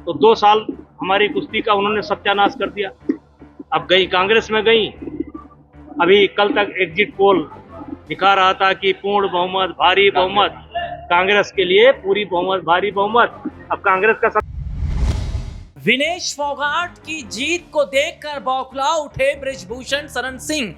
तो 2 साल हमारी कुश्ती का उन्होंने सत्यानाश कर दिया। अब गई कांग्रेस में गई, अभी कल तक एग्जिट पोल दिखा रहा था कि पूर्ण बहुमत, भारी बहुमत, कांग्रेस के लिए पूरी बहुमत, भारी बहुमत। अब कांग्रेस का विनेश फोगाट की जीत को देखकर बौखला उठे बृजभूषण शरण सिंह।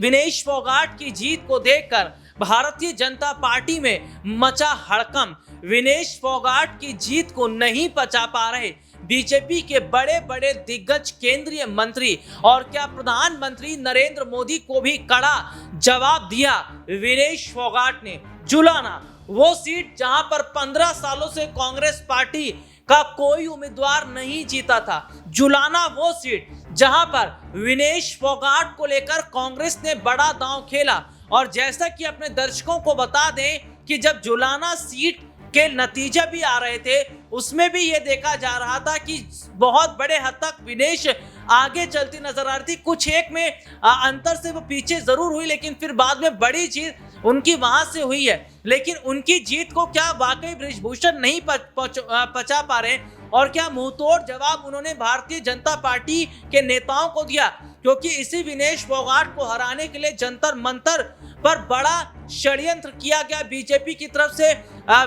विनेश फोगाट की जीत को देखकर भारतीय जनता पार्टी में मचा हड़कंप। विनेश फोगाट की जीत को नहीं पचा पा रहे बीजेपी के बड़े बड़े दिग्गज केंद्रीय मंत्री और क्या प्रधानमंत्री नरेंद्र मोदी को भी कड़ा जवाब दिया विनेश फोगाट ने। जुलाना, वो सीट जहां पर 15 सालों से कांग्रेस पार्टी का कोई उम्मीदवार नहीं जीता था। जुलाना वो सीट जहां पर विनेश फोगाट को लेकर कांग्रेस ने बड़ा दांव खेला। और जैसा कि अपने दर्शकों को बता दें कि जब जुलाना सीट के नतीजे भी आ रहे थे, उसमें भी ये देखा जा रहा था कि बहुत बड़े हद तक विनेश आगे चलती नजर आ रही थी। कुछ एक में अंतर से वो पीछे जरूर हुई, लेकिन फिर बाद में बड़ी जीत उनकी वहां से हुई है। लेकिन उनकी जीत को क्या वाकई बृजभूषण नहीं पचा पा रहे, और क्या मुंहतोड़ जवाब उन्होंने भारतीय जनता पार्टी के नेताओं को दिया? क्योंकि इसी विनेश फोगाट को हराने के लिए जंतर मंतर पर बड़ा षड्यंत्र किया गया बीजेपी की तरफ से।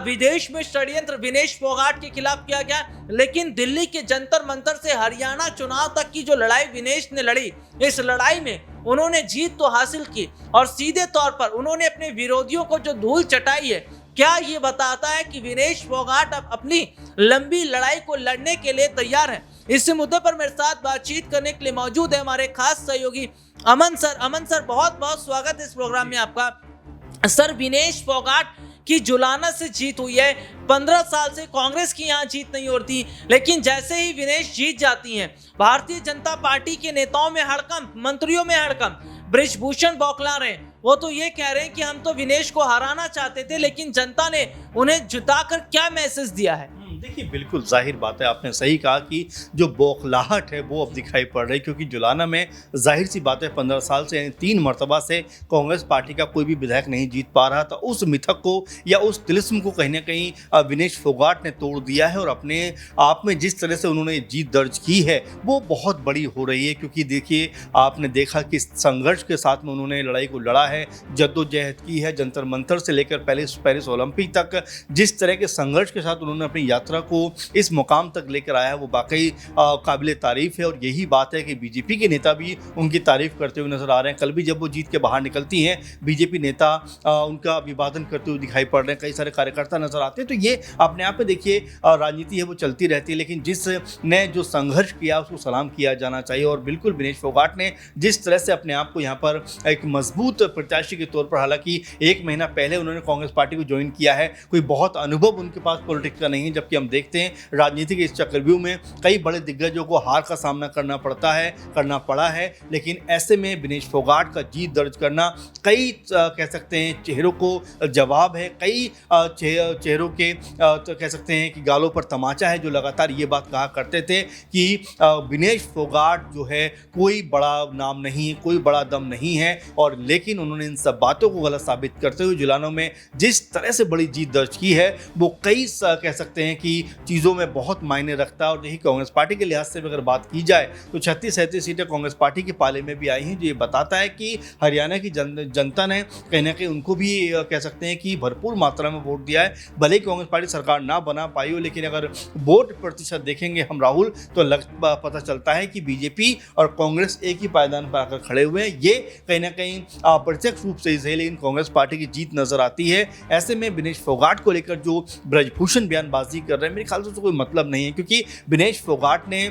विदेश में षड्यंत्र विनेश फोगाट के खिलाफ किया गया, लेकिन दिल्ली के जंतर मंतर से हरियाणा चुनाव तक की जो लड़ाई विनेश ने लड़ी, इस लड़ाई में उन्होंने जीत तो हासिल की और सीधे तौर पर उन्होंने अपने विरोधियों को जो धूल चटाई है, क्या ये बताता है कि विनेश फोगाट अब अपनी लंबी लड़ाई को लड़ने के लिए तैयार है? इस मुद्दे पर मेरे साथ बातचीत करने के लिए मौजूद है हमारे खास सहयोगी अमन सर। अमन सर, बहुत बहुत स्वागत है इस प्रोग्राम में आपका। सर, विनेश फोगाट की जुलाना से जीत हुई है। 15 साल से कांग्रेस की यहाँ जीत नहीं होती, लेकिन जैसे ही विनेश जीत जाती हैं, भारतीय जनता पार्टी के नेताओं में हड़कंप, मंत्रियों में हड़कंप। बृजभूषण बौखला रहे हैं, वो तो ये कह रहे हैं कि हम तो विनेश को हराना चाहते थे, लेकिन जनता ने उन्हें जिताकर क्या मैसेज दिया है? देखिए, बिल्कुल जाहिर बात है, आपने सही कहा कि जो बौखलाहट है वो अब दिखाई पड़ रही है, क्योंकि जुलाना में जाहिर सी बात है 15 साल से, यानी 3 मरतबा से कांग्रेस पार्टी का कोई भी विधायक नहीं जीत पा रहा था। उस मिथक को या उस तिलिस्म को कहीं ना कहीं विनेश फोगाट ने तोड़ दिया है, और अपने आप में जिस तरह से उन्होंने जीत दर्ज की है वो बहुत बड़ी हो रही है। क्योंकि देखिए, आपने देखा कि संघर्ष के साथ में उन्होंने लड़ाई को लड़ा है, जद्दोजहद की है, जंतर मंतर से लेकर पेरिस ओलंपिक तक जिस तरह के संघर्ष के साथ उन्होंने अपनी यात्रा को इस मुकाम तक लेकर आया है, वो वाकई काबिले तारीफ है। और यही बात है कि बीजेपी के नेता भी उनकी तारीफ करते हुए नजर आ रहे हैं। कल भी जब वो जीत के बाहर निकलती हैं, बीजेपी नेता उनका अभिवादन करते हुए दिखाई पड़ रहे हैं, कई सारे कार्यकर्ता नजर आते हैं। तो ये अपने आप में देखिए, राजनीति है वो चलती रहती है, लेकिन जिसने जो संघर्ष किया उसको सलाम किया जाना चाहिए। और बिल्कुल विनेश फोगाट ने जिस तरह से अपने आप को यहाँ पर एक मजबूत प्रत्याशी के तौर पर, हालांकि 1 महीना पहले उन्होंने कांग्रेस पार्टी को ज्वाइन किया है, कोई बहुत अनुभव उनके पास पॉलिटिक्स का नहीं है, जबकि हम देखते हैं राजनीति के इस चक्रव्यूह में कई बड़े दिग्गजों को हार का सामना करना पड़ा है। लेकिन ऐसे में विनेश फोगाट का जीत दर्ज करना कई कह सकते हैं चेहरों को जवाब है, कई चेहरों के तो कह सकते हैं कि गालों पर तमाचा है, जो लगातार ये बात कहा करते थे कि विनेश फोगाट जो है कोई बड़ा नाम नहीं, कोई बड़ा दम नहीं है। और लेकिन उन्होंने इन सब बातों को गलत साबित करते हुए जुलानों में जिस तरह से बड़ी जीत दर्ज की है, वो कई कह सकते हैं कि चीज़ों में बहुत मायने रखता है। और देखिए, कांग्रेस पार्टी के लिहाज से अगर बात की जाए तो 36-37 सीटें कांग्रेस पार्टी के पाले में भी आई हैं, जो ये बताता है कि हरियाणा की जनता ने कहीं ना कहीं उनको भी कह सकते हैं कि भरपूर मात्रा में वोट दिया है। भले ही कांग्रेस पार्टी सरकार ना बना पाई हो, लेकिन अगर वोट प्रतिशत देखेंगे हम राहुल, तो पता चलता है कि बीजेपी और कांग्रेस एक ही पायदान पर आकर खड़े हुए हैं। ये कहीं ना कहीं अप्रत्यक्ष रूप से ही सही, लेकिन कांग्रेस पार्टी की जीत नजर आती है। ऐसे में विनेश फोगाट को लेकर जो बृजभूषण बयानबाजी कर रहे हैं, मेरे ख्याल से तो कोई मतलब नहीं है, क्योंकि विनेश फोगाट ने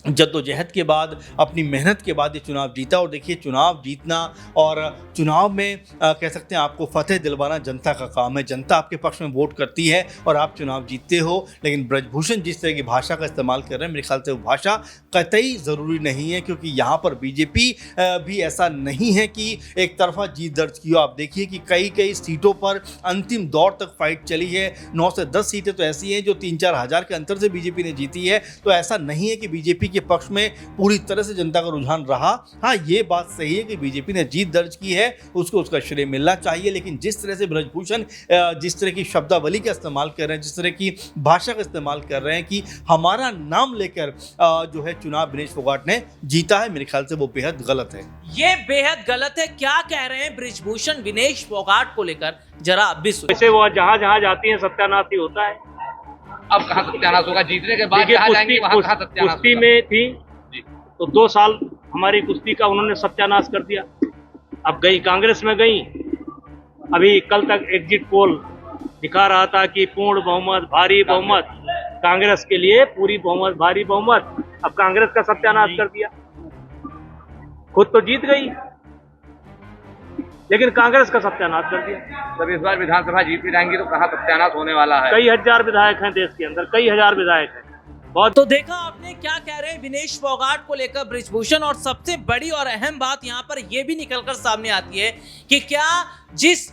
जद्दोजहद के बाद, अपनी मेहनत के बाद ये चुनाव जीता। और देखिए, चुनाव जीतना और चुनाव में कह सकते हैं आपको फतेह दिलवाना जनता का काम है। जनता आपके पक्ष में वोट करती है और आप चुनाव जीतते हो। लेकिन बृजभूषण जिस तरह की भाषा का इस्तेमाल कर रहे हैं, मेरे ख्याल से वो भाषा कतई ज़रूरी नहीं है, क्योंकि यहाँ पर बीजेपी भी ऐसा नहीं है कि एक तरफा जीत दर्ज की हो। आप देखिए कि कई सीटों पर अंतिम दौर तक फाइट चली है। 9 से 10 सीटें तो ऐसी हैं जो 3-4 हज़ार के अंतर से बीजेपी ने जीती है। तो ऐसा नहीं है कि बीजेपी के पक्ष में पूरी तरह से जनता का रुझान रहा। हाँ, ये बात सही है कि बीजेपी ने जीत दर्ज की है, उसको उसका श्रेय मिलना चाहिए, लेकिन जिस तरह से ब्रजभूषण जिस तरह की शब्दावली का इस्तेमाल कर रहे हैं, जिस तरह की भाषा का इस्तेमाल कर रहे हैं कि हमारा नाम लेकर जो है चुनाव विनेश फोगाट ने जीता है, मेरे ख्याल से वो बेहद गलत है। ये बेहद गलत है। क्या कह रहे हैं ब्रिजभूषण विनेश फोगाट को लेकर, जरा आप भी सुनिए। वैसे वो जहाँ जहाँ जाती है सत्यानाश ही होता है। अब कहाँ सत्यानाश होगा? जीतने के बाद देखिए, कहाँ जाएंगे, वहाँ कहाँ सत्यानाश कुश्ती होगा? में थी तो 2 साल हमारी कुश्ती का उन्होंने सत्यानाश कर दिया। अब गई कांग्रेस में गई। अभी कल तक एग्जिट पोल दिखा रहा था कि पूर्ण बहुमत, भारी बहुमत, कांग्रेस के लिए पूरी बहुमत, भारी बहुमत। अब कांग्रेस का सत्यानाश कर दिया। खुद तो जीत गई लेकिन कांग्रेस का सत्यानाश कर दिया। जब इस बार विधानसभा जीत भी जाएंगी तो कहाँ सत्यानाश होने वाला है? कई हजार विधायक हैं देश के अंदर, कई हजार विधायक हैं। बहुत तो देखा आपने क्या कह रहे हैं विनेश फोगाट को लेकर ब्रिजभूषण। और सबसे बड़ी और अहम बात यहाँ पर यह भी निकलकर सामने आती है कि क्या जिस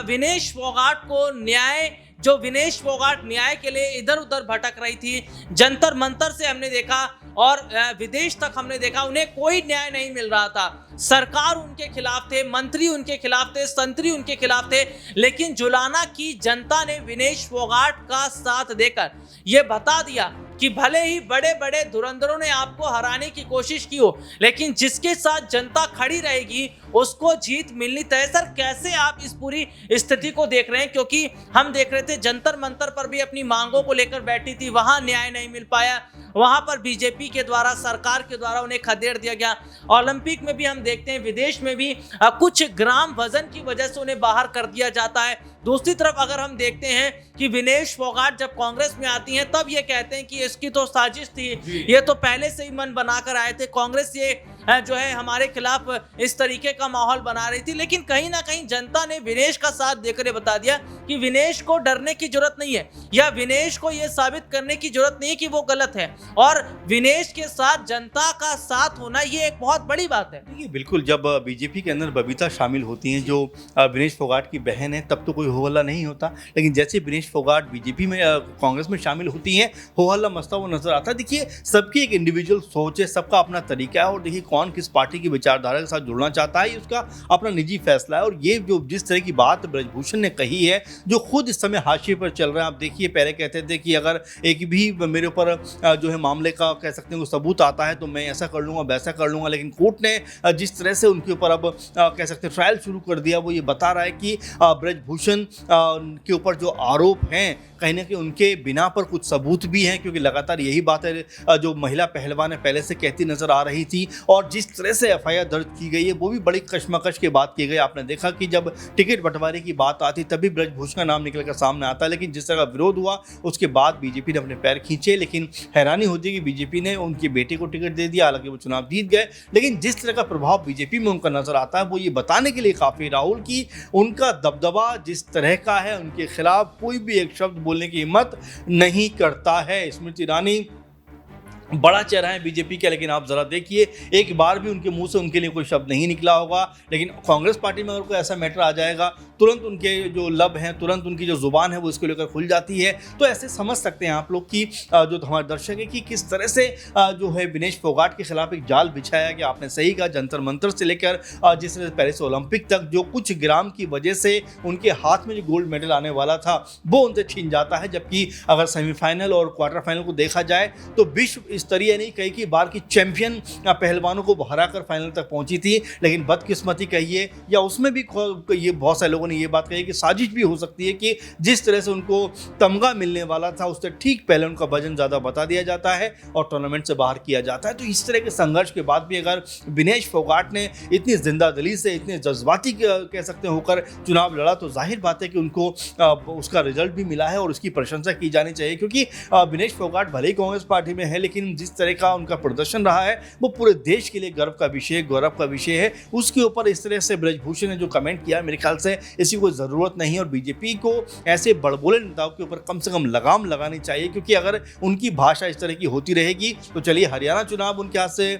विनेश फोगाट को विनेश फोगाट न्याय के लिए इधर उधर भटक रही थी, जंतर मंतर से हमने देखा और विदेश तक हमने देखा, उन्हें कोई न्याय नहीं मिल रहा था। सरकार उनके खिलाफ थे, मंत्री उनके खिलाफ थे, संतरी उनके खिलाफ थे, लेकिन जुलाना की जनता ने विनेश फोगाट का साथ देकर यह बता दिया कि भले ही बड़े बड़े धुरंधरों ने आपको हराने की कोशिश की हो, लेकिन जिसके साथ जनता खड़ी रहेगी उसको जीत मिलनी तय। सर, कैसे आप इस पूरी स्थिति को देख रहे हैं? क्योंकि हम देख रहे थे जंतर मंतर पर भी अपनी मांगों को लेकर बैठी थी, वहां न्याय नहीं मिल पाया, वहां पर बीजेपी के द्वारा, सरकार के द्वारा उन्हें खदेड़ दिया गया। ओलंपिक में भी हम देखते हैं, विदेश में भी कुछ ग्राम वजन की वजह से उन्हें बाहर कर दिया जाता है। दूसरी तरफ अगर हम देखते हैं कि विनेश फोगाट जब कांग्रेस में आती हैं तब ये कहते हैं कि इसकी तो साजिश थी, ये तो पहले से ही मन बनाकर आए थे, कांग्रेस ये जो है हमारे खिलाफ इस तरीके का माहौल बना रही थी। लेकिन कहीं ना कहीं जनता ने विनेश का साथ देकर ये बता दिया कि विनेश को डरने की जरूरत नहीं है, या विनेश को ये साबित करने की जरूरत नहीं है कि वो गलत है, और विनेश के साथ जनता का साथ होना ये एक बहुत बड़ी बात है। देखिए, बिल्कुल, जब बीजेपी के अंदर बबीता शामिल होती हैं जो विनेश फोगाट की बहन है, तब तो कोई हो हल्ला नहीं होता, लेकिन जैसे विनेश फोगाट बीजेपी में कांग्रेस में शामिल होती हैं, हो हल्ला मचता हुआ नजर आता है। देखिए, सबकी एक इंडिविजुअल सोच है, सबका अपना तरीका है, और देखिए कौन किस पार्टी की विचारधारा के साथ जुड़ना चाहता है, उसका अपना निजी फैसला है। और ये जो जिस तरह की बात ब्रजभूषण ने कही है, जो खुद इस समय हाशिए पर चल रहे हैं, आप देखिए, पहले कहते थे कि अगर एक भी मेरे ऊपर जो है मामले का कह सकते हैं सबूत आता है तो मैं ऐसा कर लूँगा, वैसा कर लूँगा, लेकिन कोर्ट ने जिस तरह से उनके ऊपर अब कह सकते हैं ट्रायल शुरू कर दिया, वो ये बता रहा है कि ब्रजभूषण के ऊपर जो आरोप हैं कहीं ना कहीं उनके बिना पर कुछ सबूत भी हैं, क्योंकि लगातार यही बात है जो महिला पहलवान है पहले से कहती नजर आ रही थी। और जिस तरह से एफआईआर दर्ज की गई है वो भी बड़ी कशमकश की बात की गई। आपने देखा कि जब टिकट बंटवारे की बात आती तभी ब्रजभूषण का नाम निकल कर सामने आता, लेकिन जिस तरह का विरोध हुआ उसके बाद बीजेपी ने अपने पैर खींचे। लेकिन हैरानी होती है कि बीजेपी ने उनके बेटे को टिकट दे दिया, हालांकि वो चुनाव जीत गए, लेकिन जिस तरह का प्रभाव बीजेपी में उनका नजर आता है वो ये बताने के लिए काफी, राहुल, की उनका दबदबा जिस तरह का है, उनके खिलाफ कोई भी एक शब्द बोलने की हिम्मत नहीं करता है। स्मृति ईरानी बड़ा चेहरा है बीजेपी का, लेकिन आप जरा देखिए, एक बार भी उनके मुंह से उनके लिए कोई शब्द नहीं निकला होगा। लेकिन कांग्रेस पार्टी में अगर कोई ऐसा मैटर आ जाएगा, तुरंत उनके जो लब हैं, तुरंत उनकी जो जुबान है वो इसको लेकर खुल जाती है। तो ऐसे समझ सकते हैं आप लोग कि जो हमारे दर्शक है कि किस तरह से जो है विनेश फोगाट के खिलाफ एक जाल बिछाया गया। आपने सही कहा, जंतर मंतर से लेकर जिस तरह पेरिस ओलंपिक तक जो कुछ ग्राम की वजह से उनके हाथ में जो गोल्ड मेडल आने वाला था वो उनसे छीन जाता है। जबकि अगर सेमीफाइनल और क्वार्टर फाइनल को देखा जाए तो विश्व स्तरीय नहीं, कई बार की चैंपियन पहलवानों को हराकर फाइनल तक पहुंची थी, लेकिन बदकिस्मती कहिए या उसमें भी ये बहुत सारे लोगों ने ये बात कही कि साजिश भी हो सकती है कि जिस तरह से उनको तमगा मिलने वाला था उससे ठीक पहले उनका वजन ज़्यादा बता दिया जाता है और टूर्नामेंट से बाहर किया जाता है। तो इस तरह के संघर्ष के बाद भी अगर विनेश फोगाट ने इतनी जिंदादिली से, इतने जज्बाती कह सकते हैं होकर चुनाव लड़ा, तो जाहिर बात है कि उनको उसका रिजल्ट भी मिला है और उसकी प्रशंसा की जानी चाहिए। क्योंकि विनेश फोगाट भले ही कांग्रेस पार्टी में है, लेकिन जिस तरह का उनका प्रदर्शन रहा है वो पूरे देश के लिए गर्व का विषय, गौरव का विषय है। उसके ऊपर इस तरह से ब्रजभूषण ने जो कमेंट किया, मेरे ख्याल से इसकी कोई ज़रूरत नहीं है और बीजेपी को ऐसे बड़बोले नेताओं के ऊपर कम से कम लगाम लगानी चाहिए। क्योंकि अगर उनकी भाषा इस तरह की होती रहेगी तो चलिए, हरियाणा चुनाव उनके हाथ से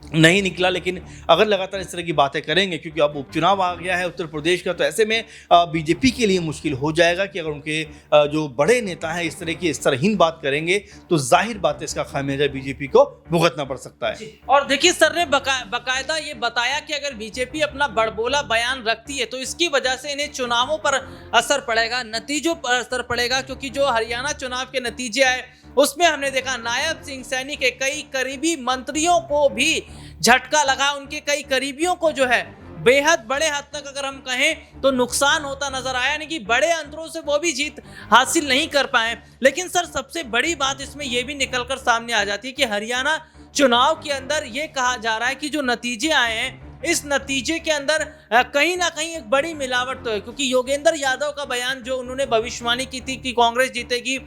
नहीं निकला। लेकिन अगर लगातार इस तरह की बातें करेंगे, क्योंकि अब उपचुनाव आ गया है उत्तर प्रदेश का, तो ऐसे में बीजेपी के लिए मुश्किल हो जाएगा कि अगर उनके जो बड़े नेता हैं इस तरह की इस तरहीन बात करेंगे तो जाहिर बात है इसका खामियाजा बीजेपी को भुगतना पड़ सकता है। और देखिए सर ने बकायदा ये बताया कि अगर बीजेपी अपना बड़बोला बयान रखती है तो इसकी वजह से इन्हें चुनावों पर असर पड़ेगा, नतीजों पर असर पड़ेगा, क्योंकि जो हरियाणा चुनाव के नतीजे आए उसमें हमने देखा नायब सिंह सैनी के कई करीबी मंत्रियों को भी झटका लगा, उनके कई करीबियों को जो है बेहद बड़े हद तक अगर हम कहें तो नुकसान होता नजर आया, यानी कि बड़े अंतरों से वो भी जीत हासिल नहीं कर पाए। लेकिन सर सबसे बड़ी बात इसमें यह भी निकलकर सामने आ जाती है कि हरियाणा चुनाव के अंदर ये कहा जा रहा है कि जो नतीजे आए हैं इस नतीजे के अंदर कहीं ना कहीं एक बड़ी मिलावट तो है, क्योंकि योगेंद्र यादव का बयान जो उन्होंने भविष्यवाणी की थी कि कांग्रेस जीतेगी,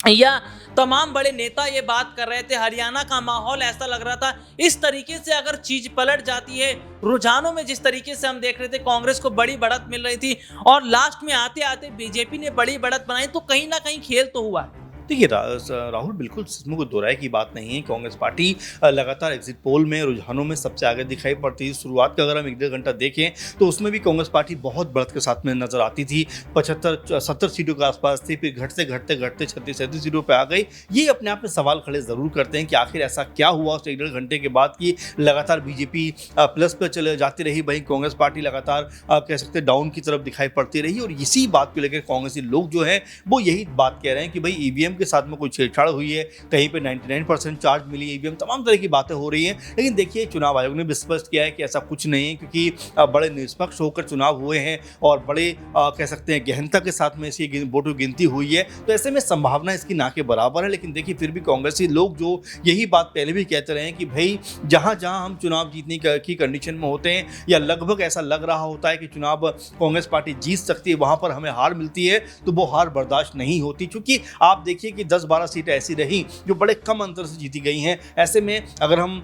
या तमाम बड़े नेता ये बात कर रहे थे, हरियाणा का माहौल ऐसा लग रहा था। इस तरीके से अगर चीज पलट जाती है, रुझानों में जिस तरीके से हम देख रहे थे कांग्रेस को बड़ी बढ़त मिल रही थी और लास्ट में आते आते बीजेपी ने बड़ी बढ़त बनाई, तो कहीं ना कहीं खेल तो हुआ। देखिए राहुल, बिल्कुल इसमें कोई दो राय की बात नहीं है। कांग्रेस पार्टी लगातार एग्जिट पोल में रुझानों में सबसे आगे दिखाई पड़ती है। शुरुआत का अगर हम 1-1.5 घंटा देखें तो उसमें भी कांग्रेस पार्टी बहुत बढ़त के साथ में नजर आती थी, 75-70 सीटों के आसपास थी, फिर घटते घटते 36-37 सीटों पर आ गई। ये अपने आप में सवाल खड़े जरूर करते हैं कि आखिर ऐसा क्या हुआ उस 1-1.5 घंटे के बाद कि लगातार बीजेपी प्लस पर चले जाती रही, वहीं कांग्रेस पार्टी लगातार कह सकते डाउन की तरफ दिखाई पड़ती रही। और इसी बात को लेकर कांग्रेसी लोग जो हैं वो यही बात कह रहे हैं कि भाई ईवीएम के साथ में कोई छेड़छाड़ हुई है, कहीं पे 99% चार्ज मिली ईवीएम, तमाम तरह की बातें हो रही हैं। लेकिन देखिए चुनाव आयोग ने भी स्पष्ट किया है कि ऐसा कुछ नहीं है, क्योंकि बड़े निष्पक्ष होकर चुनाव हुए हैं और बड़े कह सकते हैं गहनता के साथ में इसकी वोटों गिनती हुई है, तो ऐसे में संभावना इसकी ना के बराबर है। लेकिन देखिए फिर भी कांग्रेसी लोग जो यही बात पहले भी कहते रहे हैं कि भाई जहां जहां हम चुनाव जीतने की कंडीशन में होते हैं या लगभग ऐसा लग रहा होता है कि चुनाव कांग्रेस पार्टी जीत सकती है, वहां पर हमें हार मिलती है तो वो हार बर्दाश्त नहीं होती। क्योंकि आप देखिए कि 10-12 सीटें ऐसी रही जो बड़े कम अंतर से जीती गई हैं। ऐसे में अगर हम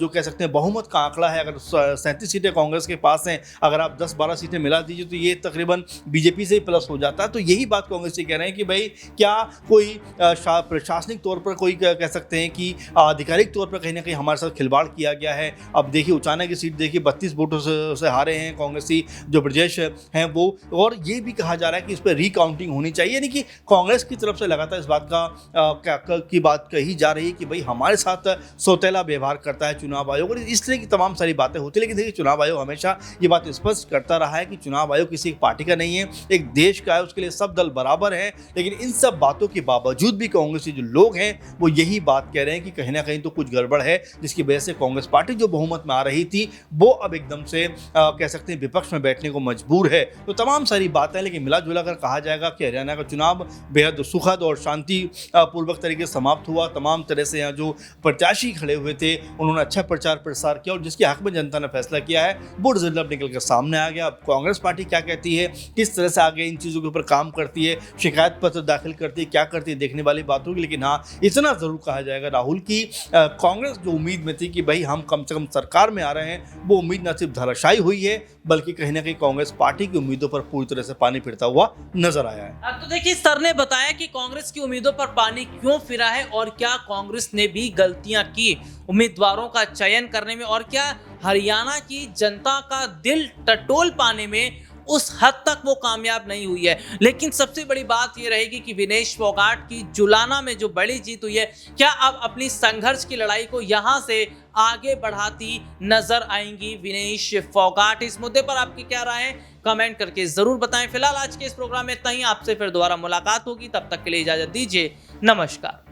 जो कह सकते हैं बहुमत का आंकड़ा है, अगर 37 सीटें कांग्रेस के पास हैं, अगर आप 10-12 सीटें मिला दीजिए तो ये तकरीबन बीजेपी से ही प्लस हो जाता है। तो यही बात कांग्रेस से कह रहे हैं कि भाई क्या कोई प्रशासनिक तौर पर कोई कह सकते हैं कि आधिकारिक तौर पर कहीं ना कहीं हमारे साथ खिलवाड़ किया गया है। अब देखिए उचाना की सीट देखिए 32 वोटों से हारे हैं कांग्रेसी जो ब्रजेश हैं वो, और ये भी कहा जा रहा है कि इस पर रिकाउंटिंग होनी चाहिए, यानी कि कांग्रेस की तरफ से लगातार इस बात की बात कही जा रही है कि भाई हमारे साथ सौतेला व्यवहार करता है चुनाव आयोग, और इस तरह की तमाम सारी बातें होती है। लेकिन देखिए चुनाव आयोग हमेशा ये बात स्पष्ट करता रहा है कि चुनाव आयोग किसी एक पार्टी का नहीं है, एक देश का है, उसके लिए सब दल बराबर हैं। लेकिन इन सब बातों के बावजूद भी कांग्रेस के जो लोग हैं वो यही बात कह रहे हैं कि कहीं ना कहीं तो कुछ गड़बड़ है, जिसकी वजह से कांग्रेस पार्टी जो बहुमत में आ रही थी वो अब एकदम से कह सकते हैं विपक्ष में बैठने को मजबूर है। तो तमाम सारी बातें, लेकिन मिला जुला कर कहा जाएगा कि हरियाणा का चुनाव बेहद सुखद और शांति पूर्वक तरीके से समाप्त हुआ। तमाम तरह से यहाँ जो प्रत्याशी खड़े हुए थे उन्होंने अच्छा प्रचार प्रसार किया और जिसके हक में जनता ने फैसला किया है वो रिजल्ट अब निकल कर सामने आ गया। अब कांग्रेस पार्टी क्या कहती है, किस तरह से आगे इन चीज़ों के ऊपर काम करती है, शिकायत पत्र दाखिल करती है, क्या करती है, देखने वाली बात होगी। लेकिन हाँ इतना जरूर कहा जाएगा राहुल की कांग्रेस जो उम्मीद में थी कि भाई हम कम से कम सरकार में आ रहे हैं, वो उम्मीद न सिर्फ धराशायी हुई है बल्कि कहीं ना कहीं कांग्रेस पार्टी की उम्मीदों पर पूरी तरह से पानी फिरता हुआ नजर आया है। तो देखिए सर ने बताया कि कांग्रेस की उम्मीदों पर पानी क्यों फिरा है और क्या कांग्रेस ने भी गलतियां की उम्मीदवारों का चयन करने में, और क्या हरियाणा की जनता का दिल टटोल पाने में उस हद तक वो कामयाब नहीं हुई है। लेकिन सबसे बड़ी बात ये रहेगी कि विनेश फोगाट की जुलाना में जो बड़ी जीत हुई है, क्या अब अपनी संघर्ष की लड़ाई को यहां से आगे बढ़ाती नजर आएंगी विनेश फोगाट? इस मुद्दे पर आपकी क्या राय है कमेंट करके जरूर बताएं। फिलहाल आज के इस प्रोग्राम में इतना ही, आपसे फिर दोबारा मुलाकात होगी, तब तक के लिए इजाजत दीजिए, नमस्कार।